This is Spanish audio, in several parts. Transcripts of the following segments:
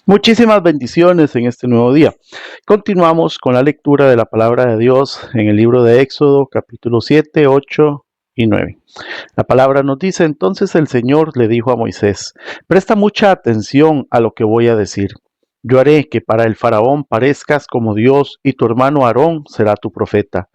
Muchísimas bendiciones en este nuevo día. Continuamos con la lectura de la palabra de Dios en el libro de Éxodo, capítulo 7, 8 y 9. La palabra nos dice: entonces el Señor le dijo a Moisés: presta mucha atención a lo que voy a decir. Yo haré que para el faraón parezcas como Dios, y tu hermano Aarón será tu profeta.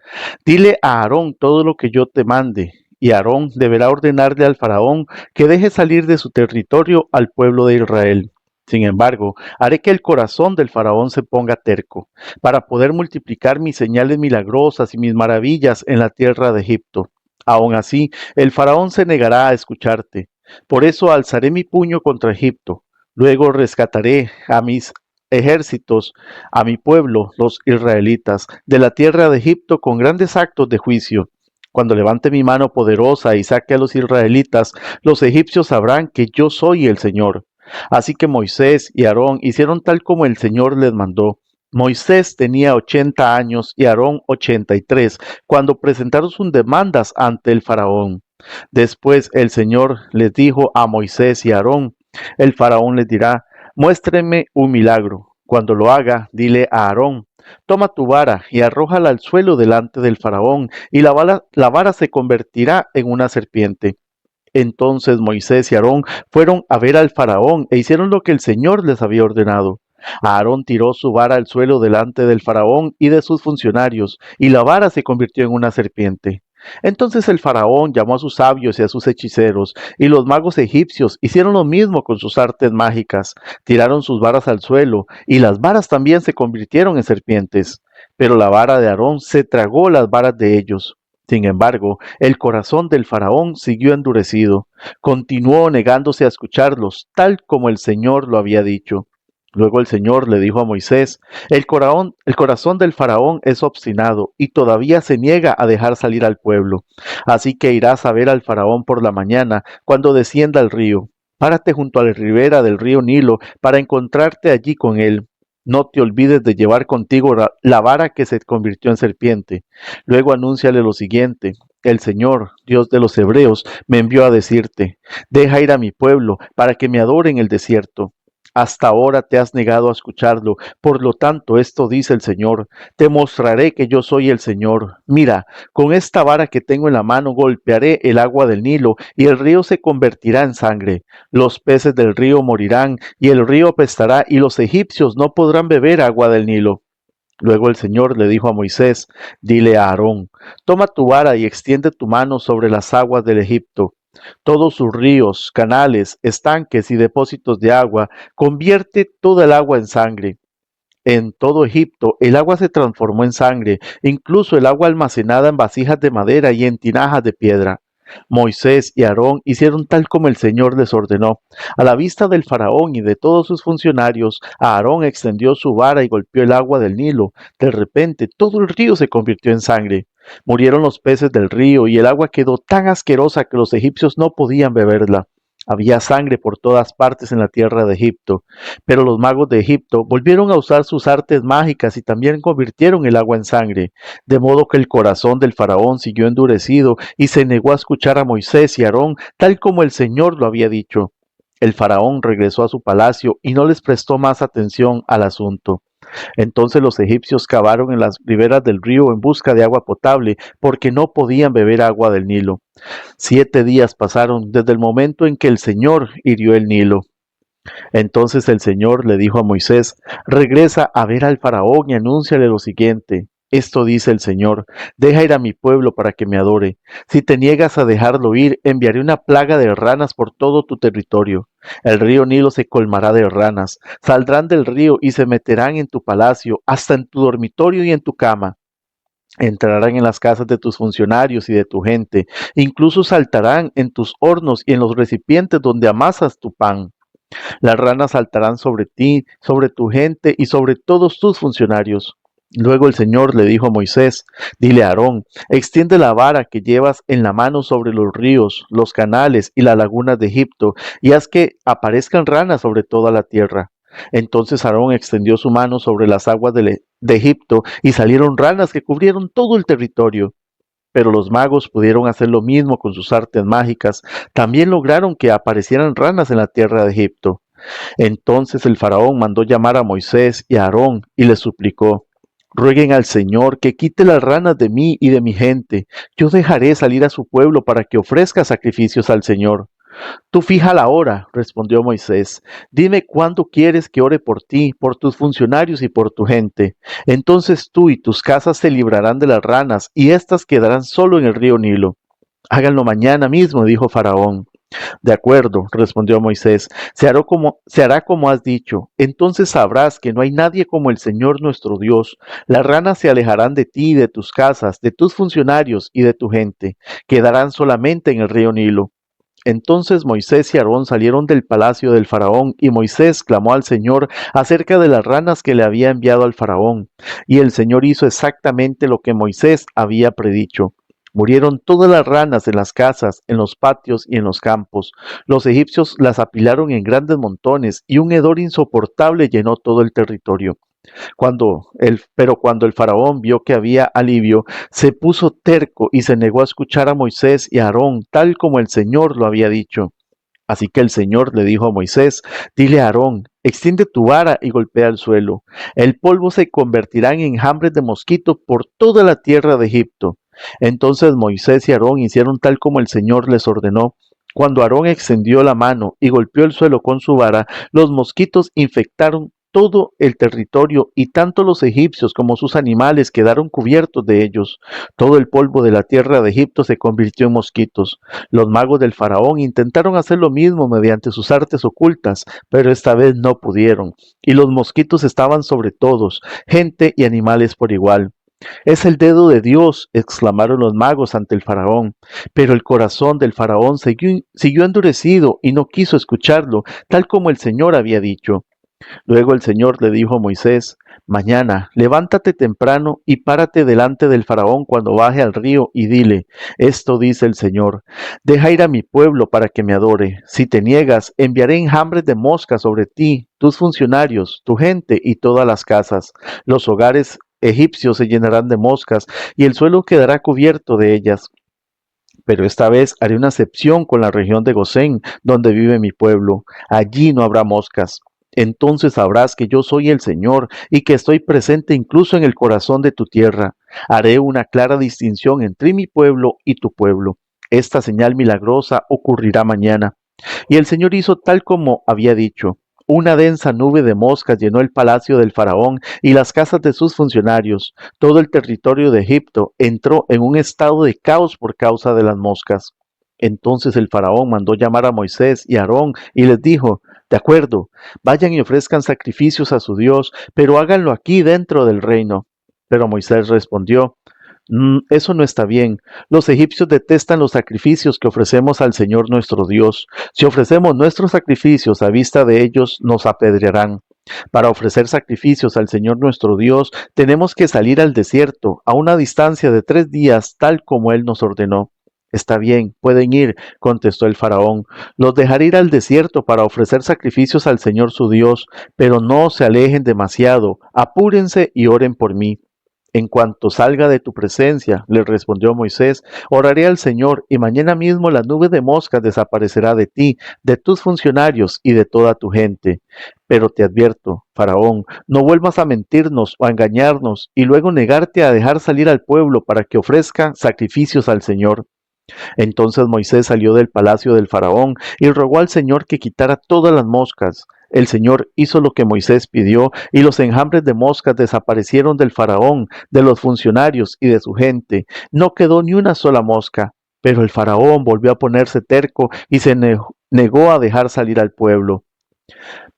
Dile a Aarón todo lo que yo te mande, y Aarón deberá ordenarle al faraón que deje salir de su territorio al pueblo de Israel. Sin embargo, haré que el corazón del faraón se ponga terco, para poder multiplicar mis señales milagrosas y mis maravillas en la tierra de Egipto. Aun así, el faraón se negará a escucharte. Por eso alzaré mi puño contra Egipto. Luego rescataré a mis ejércitos, a mi pueblo, los israelitas, de la tierra de Egipto con grandes actos de juicio. Cuando levante mi mano poderosa y saque a los israelitas, los egipcios sabrán que yo soy el Señor. Así que Moisés y Aarón hicieron tal como el Señor les mandó. Moisés tenía 80 años y Aarón 83 cuando presentaron sus demandas ante el faraón. Después el Señor les dijo a Moisés y a Aarón: el faraón les dirá: muéstrenme un milagro. Cuando lo haga, dile a Aarón: toma tu vara y arrójala al suelo delante del faraón, y la vara se convertirá en una serpiente. Entonces Moisés y Aarón fueron a ver al faraón e hicieron lo que el Señor les había ordenado. Aarón tiró su vara al suelo delante del faraón y de sus funcionarios, y la vara se convirtió en una serpiente. Entonces el faraón llamó a sus sabios y a sus hechiceros, y los magos egipcios hicieron lo mismo con sus artes mágicas. Tiraron sus varas al suelo, y las varas también se convirtieron en serpientes. Pero la vara de Aarón se tragó las varas de ellos. Sin embargo, el corazón del faraón siguió endurecido. Continuó negándose a escucharlos, tal como el Señor lo había dicho. Luego el Señor le dijo a Moisés: el corazón del faraón es obstinado y todavía se niega a dejar salir al pueblo. Así que irás a ver al faraón por la mañana, cuando descienda el río. Párate junto a la ribera del río Nilo para encontrarte allí con él. No te olvides de llevar contigo la vara que se convirtió en serpiente. Luego anúnciale lo siguiente: el Señor, Dios de los hebreos, me envió a decirte: deja ir a mi pueblo para que me adore en el desierto. Hasta ahora te has negado a escucharlo, por lo tanto esto dice el Señor: te mostraré que yo soy el Señor. Mira, con esta vara que tengo en la mano golpearé el agua del Nilo, y el río se convertirá en sangre. Los peces del río morirán, y el río apestará, y los egipcios no podrán beber agua del Nilo. Luego el Señor le dijo a Moisés: dile a Aarón: toma tu vara y extiende tu mano sobre las aguas del Egipto. Todos sus ríos, canales, estanques y depósitos de agua, convierte toda el agua en sangre. En todo Egipto el agua se transformó en sangre, incluso el agua almacenada en vasijas de madera y en tinajas de piedra. Moisés y Aarón hicieron tal como el Señor les ordenó. A la vista del faraón y de todos sus funcionarios, Aarón extendió su vara y golpeó el agua del Nilo. De repente todo el río se convirtió en sangre. Murieron los peces del río y el agua quedó tan asquerosa que los egipcios no podían beberla. Había sangre por todas partes en la tierra de Egipto. Pero los magos de Egipto volvieron a usar sus artes mágicas y también convirtieron el agua en sangre, de modo que el corazón del faraón siguió endurecido y se negó a escuchar a Moisés y Aarón, tal como el Señor lo había dicho. El faraón regresó a su palacio y no les prestó más atención al asunto. Entonces los egipcios cavaron en las riberas del río en busca de agua potable, porque no podían beber agua del Nilo. 7 días pasaron desde el momento en que el Señor hirió el Nilo. Entonces el Señor le dijo a Moisés: regresa a ver al faraón y anúnciale lo siguiente: esto dice el Señor: deja ir a mi pueblo para que me adore. Si te niegas a dejarlo ir, enviaré una plaga de ranas por todo tu territorio. El río Nilo se colmará de ranas, saldrán del río y se meterán en tu palacio, hasta en tu dormitorio y en tu cama. Entrarán en las casas de tus funcionarios y de tu gente, incluso saltarán en tus hornos y en los recipientes donde amasas tu pan. Las ranas saltarán sobre ti, sobre tu gente y sobre todos tus funcionarios. Luego el Señor le dijo a Moisés: dile a Aarón: extiende la vara que llevas en la mano sobre los ríos, los canales y las lagunas de Egipto, y haz que aparezcan ranas sobre toda la tierra. Entonces Aarón extendió su mano sobre las aguas de Egipto, y salieron ranas que cubrieron todo el territorio. Pero los magos pudieron hacer lo mismo con sus artes mágicas. También lograron que aparecieran ranas en la tierra de Egipto. Entonces el faraón mandó llamar a Moisés y a Aarón y les suplicó: rueguen al Señor que quite las ranas de mí y de mi gente. Yo dejaré salir a su pueblo para que ofrezca sacrificios al Señor. Tú fija la hora, respondió Moisés. Dime cuándo quieres que ore por ti, por tus funcionarios y por tu gente. Entonces tú y tus casas se librarán de las ranas, y éstas quedarán solo en el río Nilo. Háganlo mañana mismo, dijo Faraón. De acuerdo, respondió Moisés, se hará como has dicho. Entonces sabrás que no hay nadie como el Señor nuestro Dios. Las ranas se alejarán de ti y de tus casas, de tus funcionarios y de tu gente. Quedarán solamente en el río Nilo. Entonces Moisés y Aarón salieron del palacio del faraón, y Moisés clamó al Señor acerca de las ranas que le había enviado al faraón. Y el Señor hizo exactamente lo que Moisés había predicho. Murieron todas las ranas en las casas, en los patios y en los campos. Los egipcios las apilaron en grandes montones, y un hedor insoportable llenó todo el territorio. Pero cuando el faraón vio que había alivio, se puso terco y se negó a escuchar a Moisés y a Aarón, tal como el Señor lo había dicho. Así que el Señor le dijo a Moisés: dile a Aarón, extiende tu vara y golpea el suelo. El polvo se convertirá en enjambres de mosquito por toda la tierra de Egipto. Entonces Moisés y Aarón hicieron tal como el Señor les ordenó. Cuando Aarón extendió la mano y golpeó el suelo con su vara, los mosquitos infectaron todo el territorio, y tanto los egipcios como sus animales quedaron cubiertos de ellos. Todo el polvo de la tierra de Egipto se convirtió en mosquitos. Los magos del faraón intentaron hacer lo mismo mediante sus artes ocultas, pero esta vez no pudieron, y los mosquitos estaban sobre todos, gente y animales por igual. Es el dedo de Dios, exclamaron los magos ante el faraón. Pero el corazón del faraón siguió endurecido y no quiso escucharlo, tal como el Señor había dicho. Luego el Señor le dijo a Moisés: mañana levántate temprano y párate delante del faraón cuando baje al río y dile: esto dice el Señor, deja ir a mi pueblo para que me adore. Si te niegas, enviaré enjambres de moscas sobre ti, tus funcionarios, tu gente y todas las casas. Los hogares egipcios se llenarán de moscas y el suelo quedará cubierto de ellas. Pero esta vez haré una excepción con la región de Gosén, donde vive mi pueblo. Allí no habrá moscas. Entonces sabrás que yo soy el Señor y que estoy presente incluso en el corazón de tu tierra. Haré una clara distinción entre mi pueblo y tu pueblo. Esta señal milagrosa ocurrirá mañana. Y el Señor hizo tal como había dicho. Una densa nube de moscas llenó el palacio del faraón y las casas de sus funcionarios. Todo el territorio de Egipto entró en un estado de caos por causa de las moscas. Entonces el faraón mandó llamar a Moisés y a Aarón y les dijo: de acuerdo, vayan y ofrezcan sacrificios a su Dios, pero háganlo aquí dentro del reino. Pero Moisés respondió: eso no está bien. Los egipcios detestan los sacrificios que ofrecemos al Señor nuestro Dios. Si ofrecemos nuestros sacrificios a vista de ellos, nos apedrearán. Para ofrecer sacrificios al Señor nuestro Dios, tenemos que salir al desierto, a una distancia de 3 días, tal como Él nos ordenó. Está bien, pueden ir, contestó el faraón. Los dejaré ir al desierto para ofrecer sacrificios al Señor su Dios, pero no se alejen demasiado. Apúrense y oren por mí. En cuanto salga de tu presencia, le respondió Moisés, oraré al Señor, y mañana mismo la nube de moscas desaparecerá de ti, de tus funcionarios y de toda tu gente. Pero te advierto, Faraón, no vuelvas a mentirnos o a engañarnos y luego negarte a dejar salir al pueblo para que ofrezca sacrificios al Señor. Entonces Moisés salió del palacio del faraón y rogó al Señor que quitara todas las moscas. El Señor hizo lo que Moisés pidió, y los enjambres de moscas desaparecieron del faraón, de los funcionarios y de su gente. No quedó ni una sola mosca. Pero el faraón volvió a ponerse terco y se negó a dejar salir al pueblo.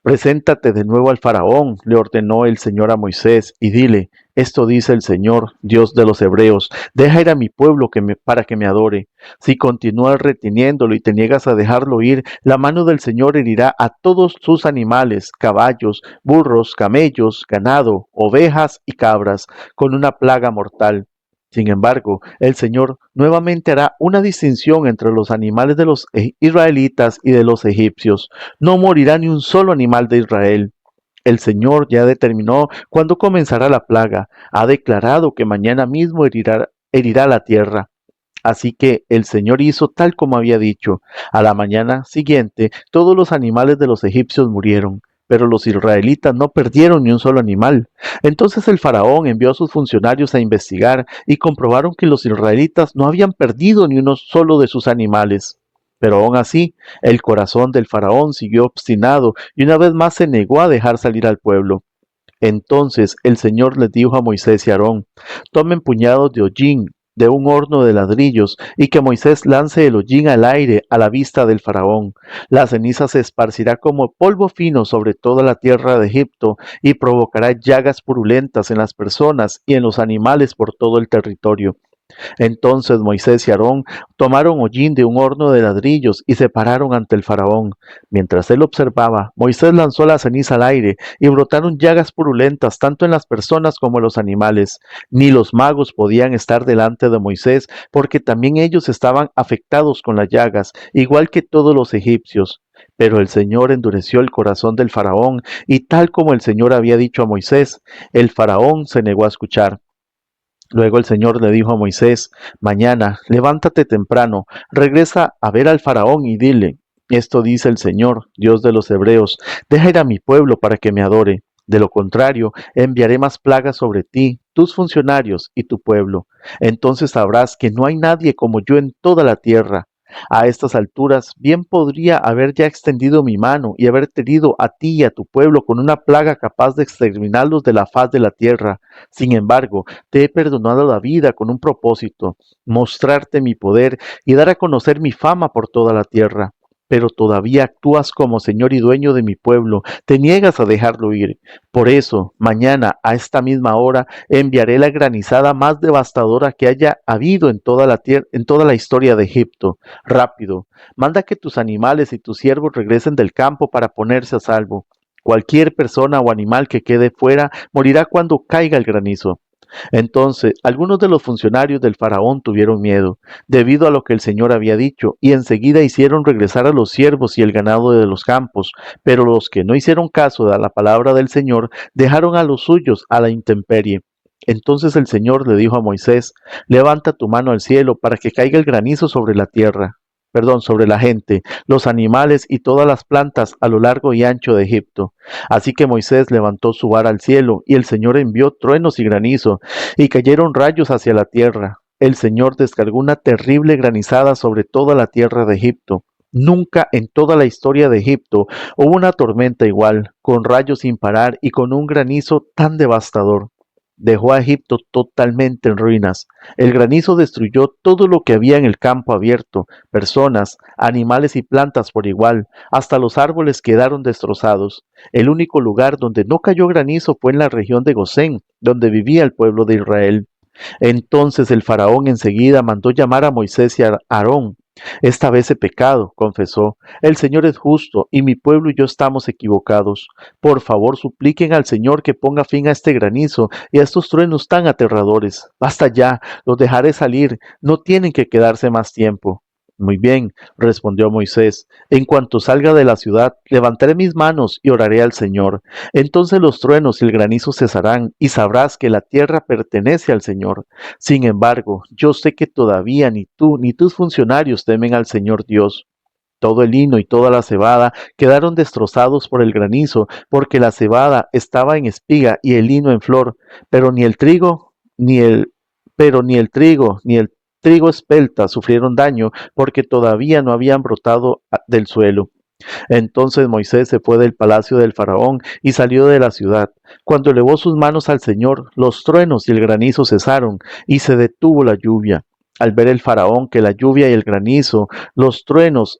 Preséntate de nuevo al faraón, le ordenó el Señor a Moisés, y dile: esto dice el Señor, Dios de los hebreos, deja ir a mi pueblo para que me adore. Si continúas reteniéndolo y te niegas a dejarlo ir, la mano del Señor herirá a todos sus animales, caballos, burros, camellos, ganado, ovejas y cabras, con una plaga mortal. Sin embargo, el Señor nuevamente hará una distinción entre los animales de los israelitas y de los egipcios. No morirá ni un solo animal de Israel. El Señor ya determinó cuándo comenzará la plaga. Ha declarado que mañana mismo herirá la tierra. Así que el Señor hizo tal como había dicho. A la mañana siguiente, todos los animales de los egipcios murieron, pero los israelitas no perdieron ni un solo animal. Entonces el faraón envió a sus funcionarios a investigar y comprobaron que los israelitas no habían perdido ni uno solo de sus animales. Pero aún así, el corazón del faraón siguió obstinado y una vez más se negó a dejar salir al pueblo. Entonces el Señor les dijo a Moisés y a Aarón: tomen puñados de hollín de un horno de ladrillos, y que Moisés lance el hollín al aire a la vista del faraón. La ceniza se esparcirá como polvo fino sobre toda la tierra de Egipto, y provocará llagas purulentas en las personas y en los animales por todo el territorio. Entonces Moisés y Aarón tomaron hollín de un horno de ladrillos y se pararon ante el faraón. Mientras él observaba, Moisés lanzó la ceniza al aire y brotaron llagas purulentas tanto en las personas como en los animales. Ni los magos podían estar delante de Moisés porque también ellos estaban afectados con las llagas, igual que todos los egipcios. Pero el Señor endureció el corazón del faraón, y tal como el Señor había dicho a Moisés, el faraón se negó a escuchar. Luego el Señor le dijo a Moisés: mañana, levántate temprano, regresa a ver al faraón y dile: esto dice el Señor, Dios de los hebreos: deja ir a mi pueblo para que me adore. De lo contrario, enviaré más plagas sobre ti, tus funcionarios y tu pueblo. Entonces sabrás que no hay nadie como yo en toda la tierra. A estas alturas, bien podría haber ya extendido mi mano y haberte herido a ti y a tu pueblo con una plaga capaz de exterminarlos de la faz de la tierra. Sin embargo, te he perdonado la vida con un propósito: mostrarte mi poder y dar a conocer mi fama por toda la tierra. Pero todavía actúas como señor y dueño de mi pueblo, te niegas a dejarlo ir. Por eso, mañana, a esta misma hora, enviaré la granizada más devastadora que haya habido en toda la tierra, en toda la historia de Egipto. Rápido, manda que tus animales y tus siervos regresen del campo para ponerse a salvo. Cualquier persona o animal que quede fuera morirá cuando caiga el granizo. Entonces algunos de los funcionarios del faraón tuvieron miedo, debido a lo que el Señor había dicho, y enseguida hicieron regresar a los siervos y el ganado de los campos. Pero los que no hicieron caso de la palabra del Señor dejaron a los suyos a la intemperie. Entonces el Señor le dijo a Moisés: levanta tu mano al cielo para que caiga el granizo sobre la tierra, sobre la gente, los animales y todas las plantas a lo largo y ancho de Egipto. Así que Moisés levantó su vara al cielo, y el Señor envió truenos y granizo, y cayeron rayos hacia la tierra. El Señor descargó una terrible granizada sobre toda la tierra de Egipto. Nunca en toda la historia de Egipto hubo una tormenta igual, con rayos sin parar y con un granizo tan devastador. Dejó a Egipto totalmente en ruinas. El granizo destruyó todo lo que había en el campo abierto: personas, animales y plantas por igual. Hasta los árboles quedaron destrozados. El único lugar donde no cayó granizo fue en la región de Gosén, donde vivía el pueblo de Israel. Entonces el faraón enseguida mandó llamar a Moisés y a Aarón. Esta vez he pecado, confesó. El Señor es justo y mi pueblo y yo estamos equivocados. Por favor, supliquen al Señor que ponga fin a este granizo y a estos truenos tan aterradores. Basta ya, los dejaré salir, no tienen que quedarse más tiempo. Muy bien, respondió Moisés. En cuanto salga de la ciudad, levantaré mis manos y oraré al Señor. Entonces los truenos y el granizo cesarán, y sabrás que la tierra pertenece al Señor. Sin embargo, yo sé que todavía ni tú ni tus funcionarios temen al Señor Dios. Todo el lino y toda la cebada quedaron destrozados por el granizo, porque la cebada estaba en espiga y el lino en flor, pero ni el trigo, ni el, ni el trigo espelta sufrieron daño, porque todavía no habían brotado del suelo. Entonces Moisés se fue del palacio del faraón y salió de la ciudad. Cuando elevó sus manos al Señor, los truenos y el granizo cesaron, y se detuvo la lluvia. Al ver el faraón que la lluvia y el granizo, los truenos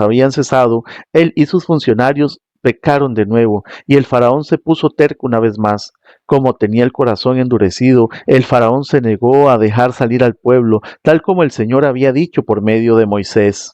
habían cesado, él y sus funcionarios pecaron de nuevo, y el faraón se puso terco una vez más. Como tenía el corazón endurecido, el faraón se negó a dejar salir al pueblo, tal como el Señor había dicho por medio de Moisés.